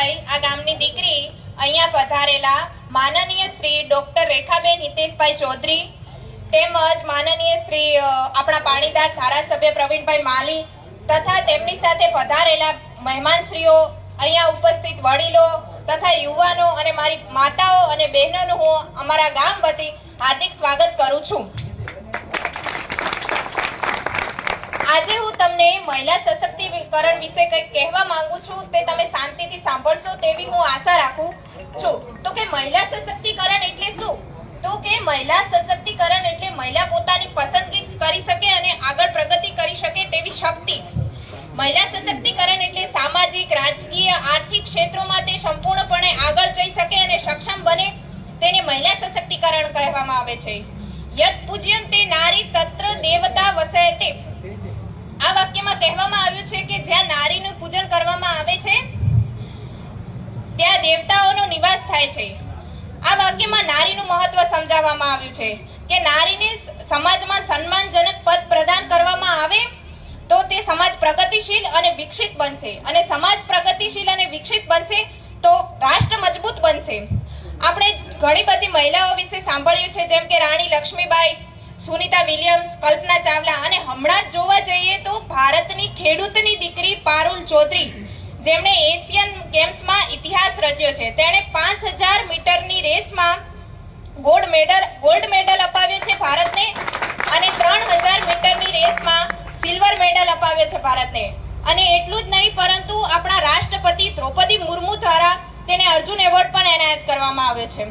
ભાઈ આ ગામની દીકરી અહીંયા પધારેલા માનનીય શ્રી ડોક્ટર રેખાબેન હિતેશભાઈ ચૌધરી તેમજ માનનીય શ્રી આપણા પાણીદાર ધારાસભ્ય પ્રવીણભાઈ માલી તથા તેમની સાથે પધારેલા મહેમાનશ્રીઓ, અહીંયા ઉપસ્થિત વડીલો તથા યુવાનો અને મારી માતાઓ અને બહેનોનું હું અમારા ગામ વતી હાર્દિક સ્વાગત કરું છું। આજે હું તમને મહિલા સશક્તિકરણ વિશે કંઈક કહેવા માંગુ છું, તે તમે શાંતિથી સાંભળશો તેવી હું આશા રાખું છું। તો કે મહિલા સશક્તિકરણ એટલે શું? તો કે મહિલા સશક્તિકરણ એટલે મહિલા પોતાની પસંદગી કરી શકે અને આગળ પ્રગતિ કરી શકે તેવી શક્તિ। મહિલા સશક્તિકરણ એટલે સામાજિક, રાજકીય, આર્થિક ક્ષેત્રોમાં તે સંપૂર્ણપણે આગળ જઈ શકે અને સક્ષમ બને તેને મહિલા સશક્તિકરણ કહેવામાં આવે છે। યત પૂજ્યન્તે નારી તત્ર દેવતા વસયતે। આ વાક્યમાં કહેવામાં આવ્યું છે કે જ્યાં નારીનું પૂજન કરવામાં આવે છે ત્યાં દેવતાઓનો નિવાસ થાય છે। આ વાક્યમાં નારીનું મહત્વ સમજાવવામાં આવ્યું છે કે નારીને સમાજમાં સન્માનજનક પદ પ્રદાન કરવામાં આવે તો તે સમાજ પ્રગતિશીલ અને વિકસિત બનશે, અને સમાજ પ્રગતિશીલ અને વિકસિત બનશે તો રાષ્ટ્ર મજબૂત બનશે। આપણે ઘણી બધી મહિલાઓ વિશે સાંભળ્યું છે, જેમ કે રાણી લક્ષ્મીબાઈ, સુનિતા વિલિયમ્સ, કલ્પના ચાવલા, અને હમણાં જ જોવા જઈએ તો ભારતની ખેડૂતની દીકરી પારુલ ચૌધરી, જેમણે એશિયન ગેમ્સમાં ઇતિહાસ રચ્યો છે। તેણે 5000 મીટરની રેસમાં ગોલ્ડ મેડલ અપાવ્યો છે ભારતને, અને 3000 મીટરની રેસમાં સિલ્વર મેડલ અપાવ્યો છે ભારતને। અને એટલું જ નહીં, પરંતુ આપણા રાષ્ટ્રપતિ દ્રૌપદી મુર્મુ દ્વારા તેને અર્જુન એવોર્ડ પણ એનાયત કરવામાં આવ્યો છે।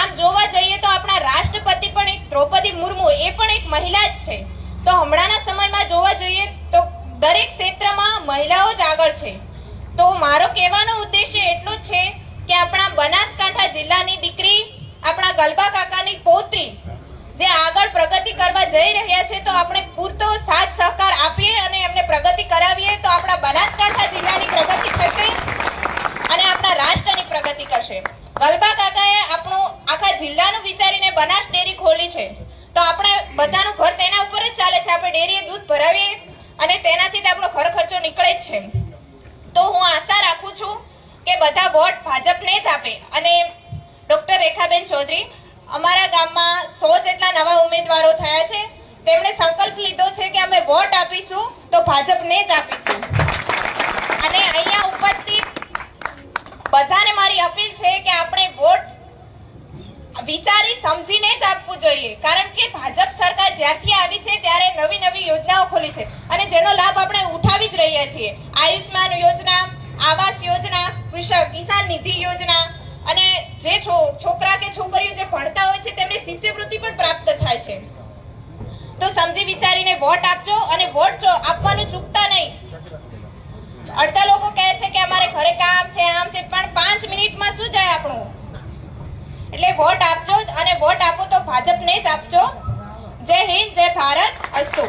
આમ જોવા જઈએ તો આપણા રાષ્ટ્રપતિ પણ એક દ્રૌપદી મુર્મુ એ પણ એક મહિલા જ છે। તો હમણાંના સમયમાં જોવા જોઈએ તો દરેક ક્ષેત્રમાં મહિલાઓ જ આગળ છે। તો મારો કહેવાનો ઉદ્દેશ્ય એટલો જ છે કે આપણા બનાસકાંઠા જિલ્લાની દીકરી, આપણા ગલબા કાકાની પૌત્રી જે આગળ પ્રગતિ કરવા જઈ રહ્યા છે, તો આપણે પૂરતો સાથ સહકાર આપીએ અને એમને પ્રગતિ કરાવીએ તો આપણા બનાસકાંઠા જિલ્લાની પ્રગતિ થશે અને આપણા રાષ્ટ્રની પ્રગતિ કરશે। ગલબા કાકાએ આપણું આખા જિલ્લાનું વિચારીને બનાસ ડેરી ખોલી છે, તો આપણે બધાનું ઘર તેના ઉપર જ ચાલે છે। આપણે ડેરીએ દૂધ ભરાવીએ અને તેનાથી જ આપણો ઘર ખર્ચો નીકળે જ છે। તો હું આશા રાખું છું કે બધા વોટ ભાજપને જ આપે। અને ડોક્ટર રેખાબેન ચૌધરી, અમારા ગામમાં 100 જેટલા નવા ઉમેદવારો થયા છે, તેમણે સંકલ્પ લીધો છે કે અમે વોટ આપીશું તો ભાજપને જ આપીશું। અને અહીંયા ઉપસ્થિત બધાને મારી અપીલ છે કે આપણે વોટ વિચારી સમજીને જ આપવું જોઈએ, કારણ કે ભાજપ સરકાર જ્યારથી આવી છે ત્યારે નવી નવી યોજનાઓ ખોલી છે અને જેનો લાભ આપણે ઉઠાવી જ રહ્યા છીએ। આયુષ્માન યોજના, આવાસ યોજના, કિસાન નિધિ યોજના, અને જે છોકરા કે છોકરીઓ જે ભણતા હોય છે તેમને શિષ્યવૃત્તિ પણ પ્રાપ્ત થાય છે। તો સમજી વિચારીને વોટ આપજો અને વોટ આપવાનું ચૂકતા નહીં। અડધા લોકો કહે છે કે અમારે ઘરે કામ છે, આમ છે, પણ 5 મિનિટમાં શું જાય આપણું? એટલે વોટ આપજો અને વોટ આપો તો ભાજપને જ આપજો। જય હિન્દ, જય ભારત, અસ્તુ।